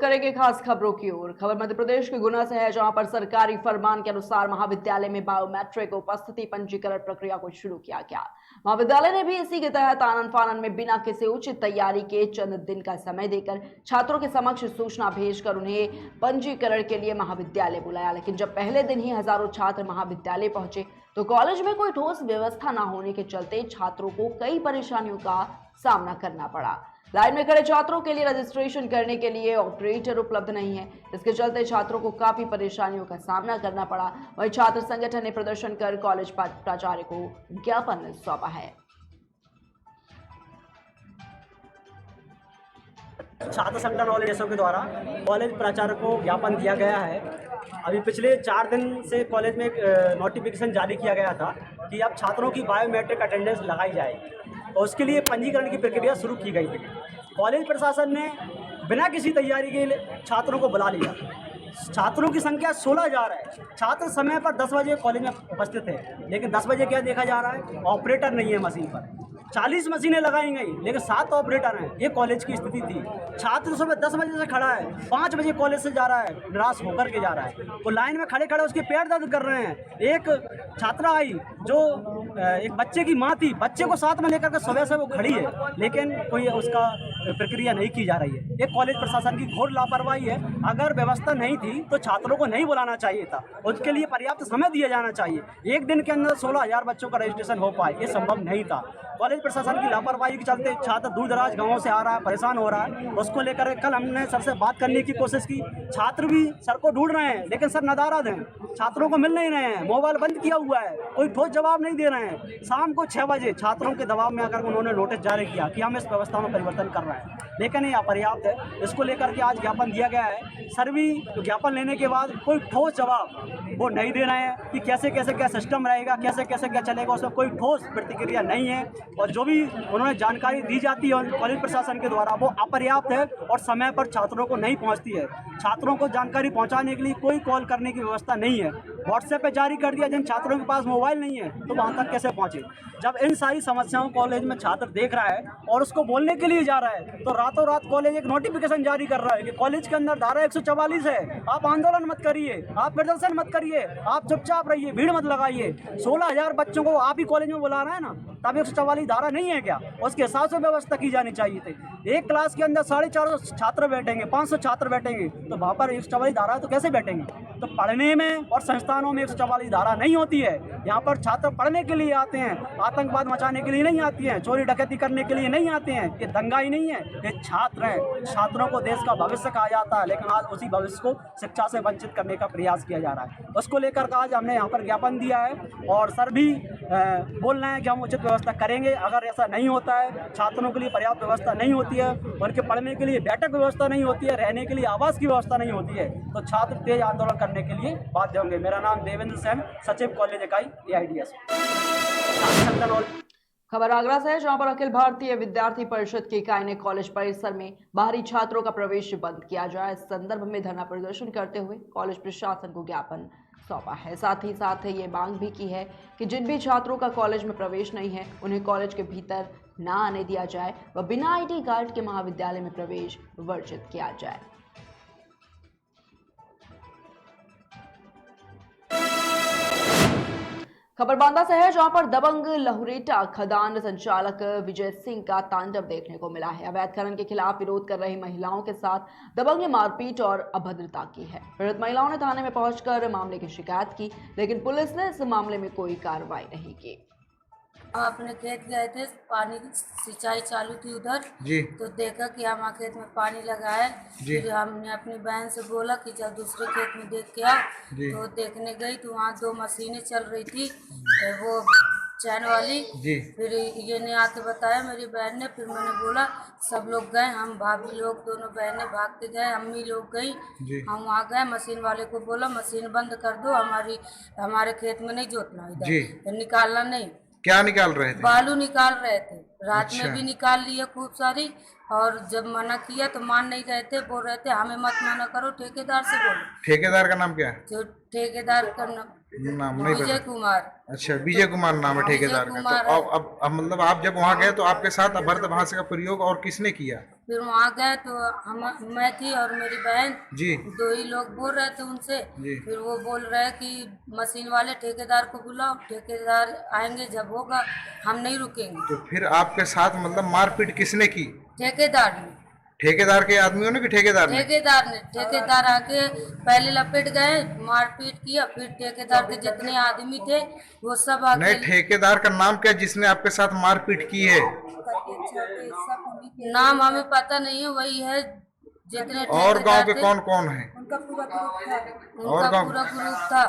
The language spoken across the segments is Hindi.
करेंगे खास खबरों की ओर। खबर मध्य प्रदेश के गुना से है, जहां पर सरकारी फरमान के अनुसार महाविद्यालय में बायोमेट्रिक उपस्थिति पंजीकरण प्रक्रिया को शुरू किया गया। महाविद्यालय ने भी इसी के तहत आनन फानन में बिना किसी उचित तैयारी के चंद दिन का समय देकर छात्रों के समक्ष सूचना भेजकर उन्हें पंजीकरण के लिए महाविद्यालय बुलाया। लेकिन जब पहले दिन ही हजारों छात्र महाविद्यालय पहुंचे तो कॉलेज में कोई ठोस व्यवस्था न होने के चलते छात्रों को कई परेशानियों का सामना करना पड़ा। लाइन में खड़े छात्रों के लिए रजिस्ट्रेशन करने के लिए ऑपरेटर उपलब्ध नहीं है, इसके चलते छात्रों को काफी परेशानियों का सामना करना पड़ा। वहीं छात्र संगठन ने प्रदर्शन कर कॉलेज प्राचार्य को ज्ञापन सौंपा है। छात्र संगठन वाले देशों के द्वारा कॉलेज प्राचार्य को ज्ञापन दिया गया है। अभी पिछले 4 दिन से कॉलेज में एक नोटिफिकेशन जारी किया गया था कि अब छात्रों की बायोमेट्रिक अटेंडेंस लगाई जाएगी, और उसके लिए पंजीकरण की प्रक्रिया शुरू की गई थी। कॉलेज प्रशासन ने बिना किसी तैयारी के छात्रों को बुला लिया। छात्रों की संख्या 16,000 है। छात्र समय पर 10 बजे कॉलेज में उपस्थित है, लेकिन 10 बजे क्या देखा जा रहा है, ऑपरेटर नहीं है मशीन पर। 40 मशीनें लगाई गई लेकिन 7 ऑपरेटर हैं। ये कॉलेज की स्थिति थी। छात्र सुबह 10 बजे से खड़ा है, 5 बजे कॉलेज से जा रहा है, निराश होकर के जा रहा है। वो लाइन में खड़े खड़े उसके पैर दर्द कर रहे हैं। एक छात्रा आई जो एक बच्चे की माँ थी, बच्चे को साथ में लेकर के सुबह से वो खड़ी है, लेकिन कोई उसका प्रक्रिया नहीं की जा रही है। ये कॉलेज प्रशासन की घोर लापरवाही है। अगर व्यवस्था नहीं थी तो छात्रों को नहीं बुलाना चाहिए था, उसके लिए पर्याप्त समय दिया जाना चाहिए। एक दिन के अंदर 16,000 बच्चों का रजिस्ट्रेशन हो पाए, ये संभव नहीं था। कॉलेज प्रशासन की लापरवाही के चलते छात्र दूर दराज गाँवों से आ रहा है, परेशान हो रहा है। उसको लेकर कल हमने सर से बात करने की कोशिश की। छात्र भी सर को ढूंढ रहे हैं, लेकिन सर नदारद हैं, छात्रों को मिल नहीं रहे हैं, मोबाइल बंद किया हुआ है, कोई ठोस जवाब नहीं दे रहे हैं। शाम को 6 बजे छात्रों के दबाव में आकर उन्होंने नोटिस जारी किया कि हम इस व्यवस्था में परिवर्तन कर रहे हैं, लेकिन ये अपर्याप्त है। इसको लेकर के आज ज्ञापन दिया गया है। सर भी ज्ञापन लेने के बाद कोई ठोस जवाब वो नहीं दे रहे हैं कि कैसे कैसे क्या सिस्टम रहेगा, कैसे कैसे क्या चलेगा, उसमें कोई ठोस प्रतिक्रिया नहीं है। और जो भी उन्होंने जानकारी दी जाती है कॉलेज प्रशासन के द्वारा, वो अपर्याप्त है और समय पर छात्रों को नहीं पहुंचती है। छात्रों को जानकारी पहुंचाने के लिए कोई कॉल करने की व्यवस्था नहीं है। व्हाट्सएप पे जारी कर दिया, जिन छात्रों के पास मोबाइल नहीं है तो वहां तक कैसे पहुंचे। जब इन सारी समस्याओं कॉलेज में छात्र देख रहा है और उसको बोलने के लिए जा रहा है, तो रातों रात कॉलेज एक नोटिफिकेशन जारी कर रहा है कि कॉलेज के अंदर धारा 144 है, आप आंदोलन मत करिए, आप प्रदर्शन मत करिए, आप चुपचाप रहिए, भीड़ मत लगाइए। 16,000 बच्चों को आप ही कॉलेज में बुला रहे हैं ना, तब 144 धारा नहीं है क्या? उसके हिसाब से व्यवस्था की जानी चाहिए थी। एक क्लास के अंदर 450 छात्र बैठेंगे, 500 छात्र बैठेंगे, तो वहाँ पर 144 धारा तो कैसे बैठेंगे? तो पढ़ने में और संस्थानों में 144 धारा नहीं होती है। यहाँ पर छात्र पढ़ने के लिए आते हैं, आतंकवाद मचाने के लिए नहीं आती हैं, चोरी डकैती करने के लिए नहीं आते हैं। ये दंगाई नहीं है, ये छात्र हैं। छात्रों को देश का भविष्य कहा जाता है, लेकिन आज उसी भविष्य को शिक्षा से वंचित करने का प्रयास किया जा रहा है। उसको लेकर आज हमने यहाँ पर ज्ञापन दिया है और सर भी बोल रहे हैं कि हम उचित व्यवस्था करेंगे। अगर ऐसा नहीं होता है, छात्रों के लिए पर्याप्त व्यवस्था नहीं होती है, उनके पढ़ने के लिए बैठक व्यवस्था नहीं होती है, रहने के लिए आवास की व्यवस्था नहीं होती है, तो छात्र तेज आंदोलन करने के लिए बाध्य होंगे। मेरा नाम देवेंद्र सेन, सचिव कॉलेज इकाई AIDS। खबर आगरा से है, जहां पर अखिल भारतीय विद्यार्थी परिषद की इकाई ने कॉलेज परिसर में बाहरी छात्रों का प्रवेश बंद किया जाए, इस संदर्भ में धरना प्रदर्शन करते हुए कॉलेज प्रशासन को ज्ञापन सौंपा है। साथ ही साथ ये मांग भी की है कि जिन भी छात्रों का कॉलेज में प्रवेश नहीं है, उन्हें कॉलेज के भीतर ना आने दिया जाए व बिना ID कार्ड के महाविद्यालय में प्रवेश वर्जित किया जाए। खबर बांदा से है, जहां पर दबंग लहुरेटा खदान संचालक विजय सिंह का तांडव देखने को मिला है। अवैध खनन के खिलाफ विरोध कर रही महिलाओं के साथ दबंग ने मारपीट और अभद्रता की है। पीड़ित महिलाओं ने थाने में पहुंचकर मामले की शिकायत की, लेकिन पुलिस ने इस मामले में कोई कार्रवाई नहीं की। अपने खेत गए थे, पानी सिंचाई चालू थी उधर जी, तो देखा कि हमारे खेत में पानी लगा है। फिर हमने अपनी बहन से बोला कि जब दूसरे खेत में देख के आ, तो देखने गई तो वहाँ 2 मशीनें चल रही थी, वो चैन वाली जी। फिर ये ने आके बताया मेरी बहन ने, फिर मैंने बोला सब लोग गए, हम भाभी लोग दोनों बहनें भाग के गए, अम्मी लोग गई, हम वहाँ गए, मशीन वाले को बोला मशीन बंद कर दो, हमारे खेत में नहीं जोतना इधर, निकालना नहीं। क्या निकाल रहे थे? बालू निकाल रहे थे, रात में भी निकाल लिए खूब सारी, और जब मना किया तो मान नहीं रहे थे, बोल रहे थे हमें मत मना करो, ठेकेदार से बोलो। ठेकेदार का नाम क्या है? जो ठेकेदार का नाम नाम नहीं विजय पता। कुमार। अच्छा, विजय कुमार नाम है ठेकेदार का। कुमार तो है। अब मतलब आप जब वहाँ गए तो आपके साथ अभद्र भाषा का प्रयोग और किसने किया? फिर वहाँ गए तो मैं थी और मेरी बहन, जी 2 ही लोग बोल रहे थे उनसे। जी। फिर वो बोल रहे हैं कि मशीन वाले ठेकेदार को बुलाओ, ठेकेदार आएंगे जब होगा, हम नहीं रुकेंगे। तो फिर आपके साथ मतलब मारपीट किसने की? ठेकेदार ने ठेकेदार के आदमियों ने कि ठेकेदार ने? ठेकेदार आके पहले लपेट गए, मारपीट किया। फिर ठेकेदार के जितने आदमी थे वो सब नहीं, आके, ठेकेदार का नाम क्या जिसने आपके साथ मारपीट की है? नाम हमें पता नहीं है, वही है जितने और गांव के थे। कौन कौन है? उनका पूरा गाँव- ग्रुप था।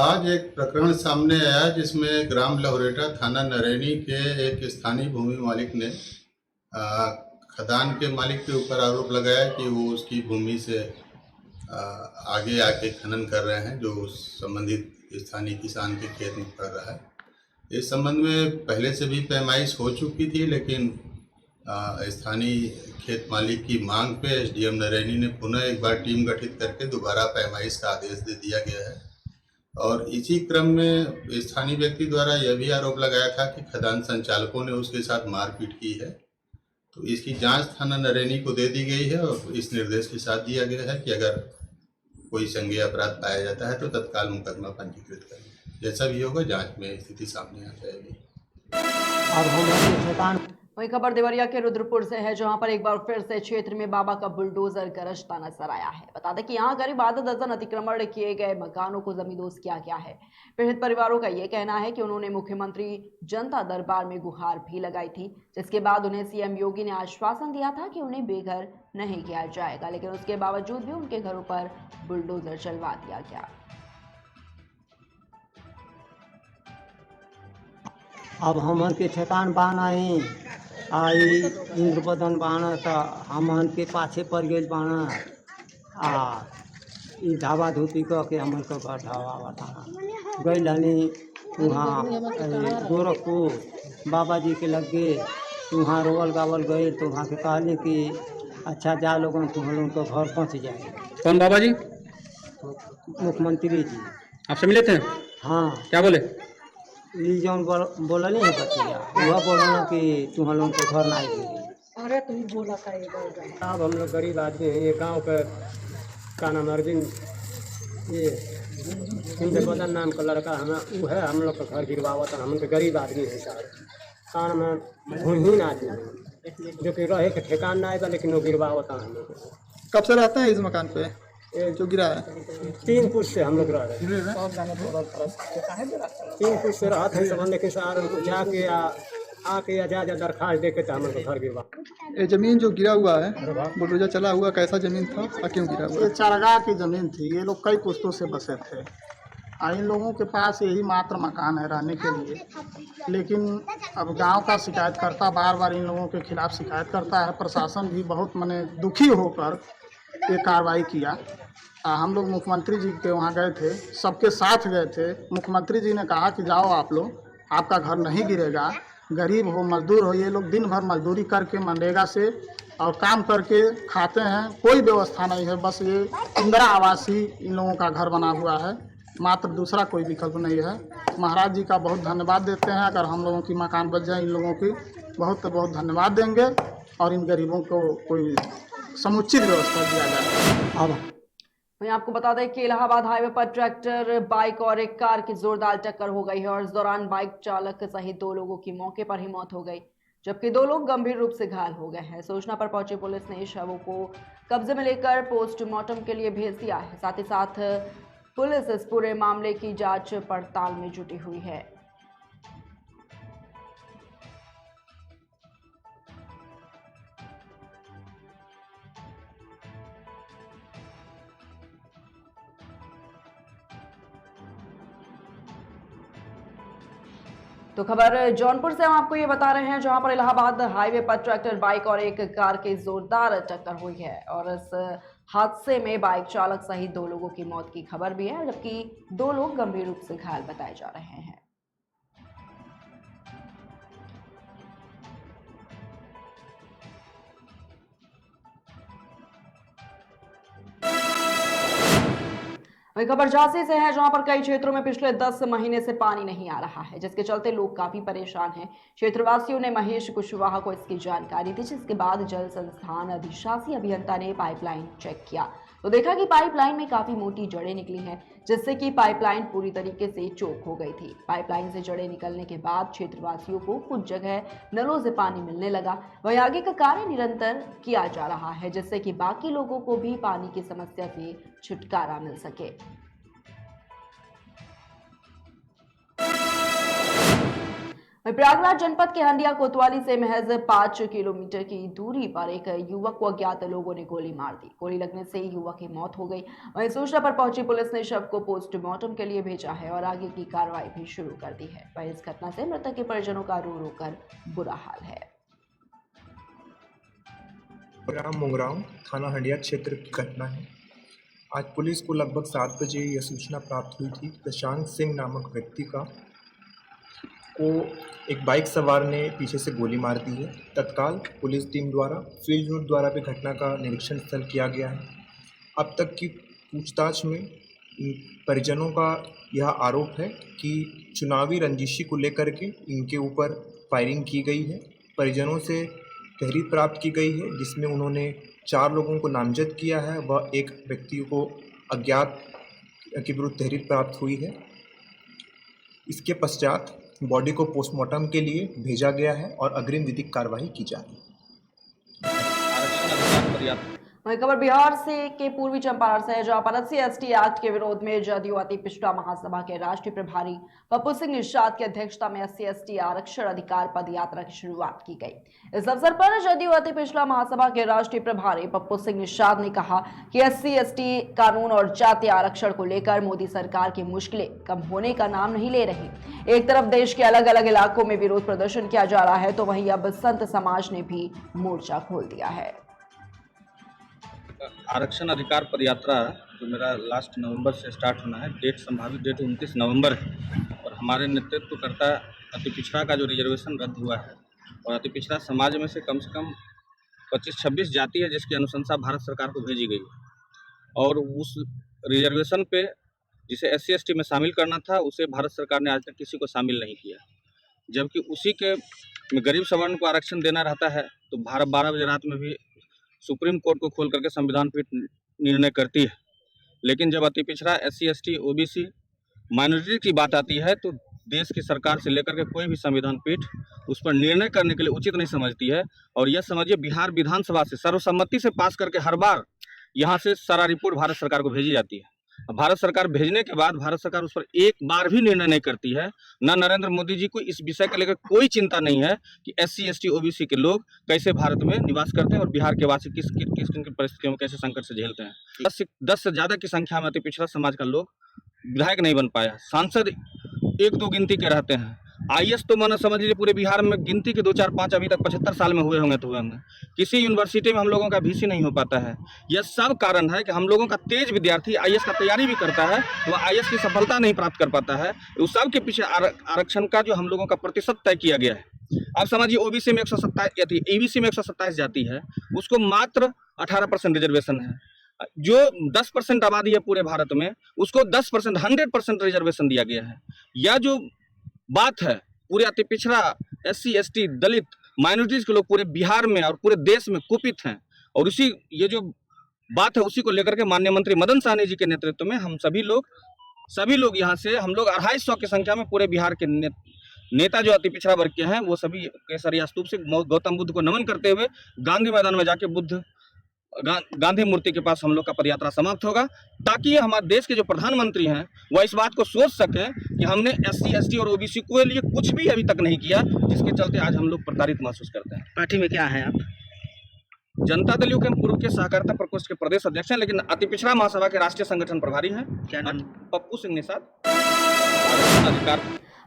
आज एक प्रकरण सामने आया जिसमें ग्राम लहोरेटा थाना नरैनी के एक स्थानीय भूमि मालिक ने खदान के मालिक के ऊपर आरोप लगाया कि वो उसकी भूमि से आगे आके खनन कर रहे हैं, जो उस संबंधित स्थानीय किसान के खेत में पड़ रहा है। इस संबंध में पहले से भी पैमाइश हो चुकी थी, लेकिन स्थानीय खेत मालिक की मांग पे एसडीएम नरैनी ने पुनः एक बार टीम गठित करके दोबारा पैमाइश का आदेश दे दिया गया है। और इसी क्रम में स्थानीय व्यक्ति द्वारा यह भी आरोप लगाया था कि खदान संचालकों ने उसके साथ मारपीट की है। तो इसकी जांच थाना नरैनी को दे दी गई है और इस निर्देश के साथ दिया गया है कि अगर कोई संज्ञेय अपराध पाया जाता है तो तत्काल मुकदमा पंजीकृत करें। जैसा भी होगा जांच में स्थिति सामने आ जाएगी। वही खबर देवरिया के रुद्रपुर से है, जहां पर एक बार फिर से क्षेत्र में बाबा का बुलडोजर गरजता नजर आया है। बता दें कि यहां करीब आधा दर्जन अतिक्रमण किए गए मकानों को जमींदोज किया गया है। पीड़ित परिवारों का यह कहना है कि उन्होंने मुख्यमंत्री जनता दरबार में गुहार भी लगाई थी, जिसके बाद उन्हें सीएम योगी ने आश्वासन दिया था कि उन्हें बेघर नहीं किया जाएगा, लेकिन उसके बावजूद भी उनके घरों पर बुलडोजर चलवा दिया गया। अब हमन के ठेकान बानाई आई इंद्रपदन बाना था, हमन के पाछे पड़ गए बाना ई ढाबा धोती कह के हमन का घर ढाबा बताना गई हनी वहाँ गोरखपुर बाबा जी के लग गए। वहाँ रोवल गावल गए तो वहाँ के कहले कि अच्छा जा लोगन तुम लोगों को घर पहुँच जाए। कौन बाबा जी? तो मुख्यमंत्री जी आपसे मिले थे? हाँ। क्या बोले? ई जौन बोला नहीं है बतिया, वह बोला कि तुम लोगों को घर नहीं देंगे। अरे तुम बोला का अब हम लोग गरीब आदमी हैं, ये गांव का नाम अर्जुन, ये इंद्रपदन नाम का लड़का हमें वो है, हम लोग का घर गिरवावत है। हम लोग गरीब आदमी हैं सर, कान में भूमिहीन आदमी हैं, जो कि रहे के ठेकान ना आएगा, लेकिन वो गिरवावत है हम लोग। कब से रहते हैं इस मकान पे जो गिरा है? 3 फुट से हम लोग रह रहे हैं। 3 फुट से रहते हैं सब, लेकिन सर उनको जाके आके जा दरखास्त दे के तो हम लोग घर गिरवा। ये जमीन जो गिरा हुआ है बुलडोजर चला हुआ, कैसा जमीन था और क्यों गिरा हुआ? ये चारागाह की ज़मीन थी। ये लोग कई पुश्तों से बसे थे और इन लोगों के पास यही मात्र मकान है रहने के लिए। लेकिन अब गांव का शिकायतकर्ता बार बार इन लोगों के खिलाफ शिकायत करता है। प्रशासन भी बहुत माने दुखी होकर ये कार्रवाई किया। हम लोग मुख्यमंत्री जी के वहाँ गए थे, सबके साथ गए थे। मुख्यमंत्री जी ने कहा कि जाओ आप लोग, आपका घर नहीं गिरेगा। गरीब हो मजदूर हो, ये लोग दिन भर मजदूरी करके मनरेगा से और काम करके खाते हैं, कोई व्यवस्था नहीं है। बस ये इंदिरा आवास ही इन लोगों का घर बना हुआ है, मात्र दूसरा कोई विकल्प नहीं है। महाराज जी का बहुत धन्यवाद देते हैं। अगर हम लोगों की मकान बच जाए, इन लोगों की बहुत बहुत धन्यवाद देंगे और इन गरीबों को कोई समुचित व्यवस्था दिया जाए। अब वहीं आपको बता दें कि इलाहाबाद हाईवे पर ट्रैक्टर, बाइक और एक कार की जोरदार टक्कर हो गई है और इस दौरान बाइक चालक सहित 2 लोगों की मौके पर ही मौत हो गई, जबकि 2 लोग गंभीर रूप से घायल हो गए हैं। सूचना पर पहुंची पुलिस ने शवों को कब्जे में लेकर पोस्टमार्टम के लिए भेज दिया है। साथ ही साथ पुलिस इस पूरे मामले की जांच पड़ताल में जुटी हुई है। तो खबर जौनपुर से हम आपको ये बता रहे हैं, जहां पर इलाहाबाद हाईवे पर ट्रैक्टर, बाइक और एक कार की जोरदार टक्कर हुई है और इस हादसे में बाइक चालक सहित 2 लोगों की मौत की खबर भी है, जबकि 2 लोग गंभीर रूप से घायल बताए जा रहे हैं। वही खबर झांसी से है, जहां पर कई क्षेत्रों में पिछले 10 महीने से पानी नहीं आ रहा है, जिसके चलते लोग काफी परेशान हैं। क्षेत्रवासियों ने महेश कुशवाहा को इसकी जानकारी दी, जिसके बाद जल संस्थान अधिशासी अभियंता ने पाइपलाइन चेक किया तो देखा कि पाइपलाइन में काफी मोटी जड़ें निकली हैं, जिससे कि पाइपलाइन पूरी तरीके से चोक हो गई थी। पाइपलाइन से जड़ें निकलने के बाद क्षेत्रवासियों को कुछ जगह नलों से पानी मिलने लगा। वहीं आगे का कार्य निरंतर किया जा रहा है, जिससे कि बाकी लोगों को भी पानी की समस्या से छुटकारा मिल सके। प्रयागराज जनपद के हंडिया कोतवाली से महज 5 किलोमीटर की दूरी पर एक युवक को अज्ञात लोगों ने गोली मार दी। गोली लगने से युवक की मौत हो गई। वहीं सूचना पर पहुंची पुलिस ने शव को पोस्टमार्टम के लिए भेजा है और आगे की कार्रवाई भी शुरू कर दी है। वहीं इस घटना से मृतक के परिजनों का रो रो कर बुरा हाल है। मुंगराव थाना हंडिया क्षेत्र की घटना है। आज पुलिस को लगभग 7 बजे यह सूचना प्राप्त हुई थी। प्रशांत सिंह नामक व्यक्ति को एक बाइक सवार ने पीछे से गोली मार दी है। तत्काल पुलिस टीम द्वारा फील्ड यूनिट द्वारा भी घटना का निरीक्षण स्थल किया गया है। अब तक की पूछताछ में परिजनों का यह आरोप है कि चुनावी रंजिशी को लेकर के इनके ऊपर फायरिंग की गई है। परिजनों से तहरीर प्राप्त की गई है, जिसमें उन्होंने 4 लोगों को नामजद किया है व एक व्यक्ति को अज्ञात के विरुद्ध तहरीर प्राप्त हुई है। इसके पश्चात बॉडी को पोस्टमार्टम के लिए भेजा गया है और अग्रिम विधिक कार्रवाई की जा रही है। वहीं खबर बिहार से के पूर्वी चंपारण से है, जहां पर SC/ST एक्ट के विरोध में जदयू अति पिछड़ा महासभा के राष्ट्रीय प्रभारी पप्पू सिंह निषाद की अध्यक्षता में SC/ST आरक्षण अधिकार पद यात्रा की शुरुआत की गई। इस अवसर पर जदयू अति पिछड़ा महासभा के राष्ट्रीय प्रभारी पप्पू सिंह निषाद ने कहा कि SC/ST कानून और जातीय आरक्षण को लेकर मोदी सरकार की मुश्किलें कम होने का नाम नहीं ले रही। एक तरफ देश के अलग अलग इलाकों में विरोध प्रदर्शन किया जा रहा है, तो वहीं अब संत समाज ने भी मोर्चा खोल दिया है। आरक्षण अधिकार पद यात्रा जो मेरा लास्ट नवंबर से स्टार्ट होना है, संभावित डेट 29 नवंबर है और हमारे नेतृत्वकर्ता अति पिछड़ा का जो रिजर्वेशन रद्द हुआ है और अति पिछड़ा समाज में से कम 25-26 जाति है जिसकी अनुशंसा भारत सरकार को भेजी गई और उस रिजर्वेशन पे जिसे SC/ST में शामिल करना था उसे भारत सरकार ने आज तक किसी को शामिल नहीं किया, जबकि उसी के गरीब सवर्ण को आरक्षण देना रहता है तो भारत 12 बजे रात में भी सुप्रीम कोर्ट को खोल करके संविधान पीठ निर्णय करती है। लेकिन जब अति पिछड़ा SC/ST OBC माइनॉरिटी की बात आती है तो देश की सरकार से लेकर के कोई भी संविधान पीठ उस पर निर्णय करने के लिए उचित नहीं समझती है। और यह समझिए बिहार विधानसभा से सर्वसम्मति से पास करके हर बार यहाँ से सारा रिपोर्ट भारत सरकार को भेजी जाती है। भारत सरकार भेजने के बाद भारत सरकार उस पर एक बार भी निर्णय नहीं करती है। न नरेंद्र मोदी जी को इस विषय को लेकर कोई चिंता नहीं है कि SC/ST OBC के लोग कैसे भारत में निवास करते हैं और बिहार के वासी किस परिस्थितियों में कैसे संकट से झेलते हैं। 10 से ज़्यादा की संख्या में अति पिछड़ा समाज का लोग विधायक नहीं बन पाया, सांसद 1-2 गिनती के रहते हैं। IAS तो माना समझ लीजिए पूरे बिहार में गिनती के 2, 4, 5 अभी तक 75 साल में हुए होंगे तो हुए होंगे। किसी यूनिवर्सिटी में हम लोगों का VC नहीं हो पाता है। यह सब कारण है कि हम लोगों का तेज विद्यार्थी IAS का तैयारी भी करता है तो वह IAS की सफलता नहीं प्राप्त कर पाता है। उस सब के पीछे आरक्षण का जो हम लोगों का प्रतिशत तय किया गया है। अब समझिए OBC में 127 EBC में 127 जाति है, उसको मात्र 18% रिजर्वेशन है। जो 10% आबादी है पूरे भारत में उसको 10% 100% रिजर्वेशन दिया गया है। यह जो बात है पूरे अति पिछड़ा SC/ST दलित माइनॉरिटीज के लोग पूरे बिहार में और पूरे देश में कुपित हैं और ये जो बात है उसी को लेकर के माननीय मंत्री मदन सहनी जी के नेतृत्व में हम सभी लोग यहाँ से हम लोग 250 की संख्या में पूरे बिहार के नेता जो अति पिछड़ा वर्ग के हैं वो सभी केसरिया स्तूप से गौतम बुद्ध को नमन करते हुए गांधी मैदान में जाके गांधी मूर्ति के पास हम लोग का पदयात्रा समाप्त होगा, ताकि हमारे देश के जो प्रधानमंत्री हैं वह इस बात को सोच सकें कि हमने SC/ST और OBC को लिए कुछ भी अभी तक नहीं किया, जिसके चलते आज हम लोग प्रताड़ित महसूस करते हैं। पार्टी में क्या है आप? जनता दल यूके पूर्व के सहकारिता प्रकोष्ठ के प्रदेश अध्यक्ष हैं, लेकिन अति पिछड़ा महासभा के राष्ट्रीय संगठन प्रभारी हैं। क्या नाम? पप्पू सिंह निषाद। अधिकार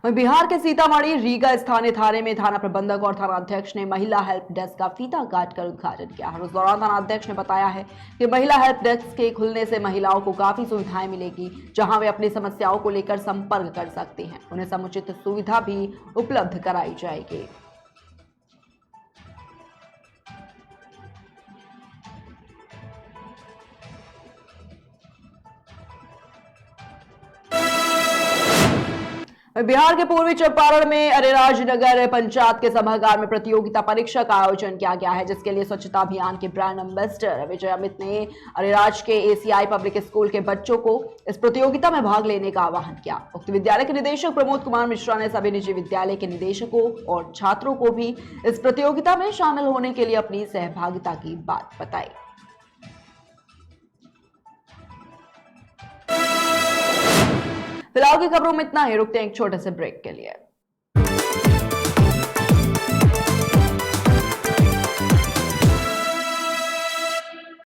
वहीं बिहार के सीतामढ़ी रीगा स्थानीय थाने में थाना प्रबंधक और थाना अध्यक्ष ने महिला हेल्प डेस्क का फीता काटकर उद्घाटन किया। उस दौरान थाना अध्यक्ष ने बताया है कि महिला हेल्प डेस्क के खुलने से महिलाओं को काफी सुविधाएं मिलेगी, जहां वे अपनी समस्याओं को लेकर संपर्क कर सकती हैं। उन्हें समुचित सुविधा भी उपलब्ध कराई जाएगी। बिहार के पूर्वी चंपारण में अरेराज नगर पंचायत के सभागार में प्रतियोगिता परीक्षा का आयोजन किया गया है, जिसके लिए स्वच्छता अभियान के ब्रांड एम्बेसडर विजय अमित ने अरेराज के एसीआई पब्लिक स्कूल के बच्चों को इस प्रतियोगिता में भाग लेने का आह्वान किया। उक्त विद्यालय के निदेशक प्रमोद कुमार मिश्रा ने सभी निजी विद्यालय के निदेशकों और छात्रों को भी इस प्रतियोगिता में शामिल होने के लिए अपनी सहभागिता की बात बताई। फिलहाल की खबरों में इतना ही, रुकते हैं एक छोटे से ब्रेक के लिए।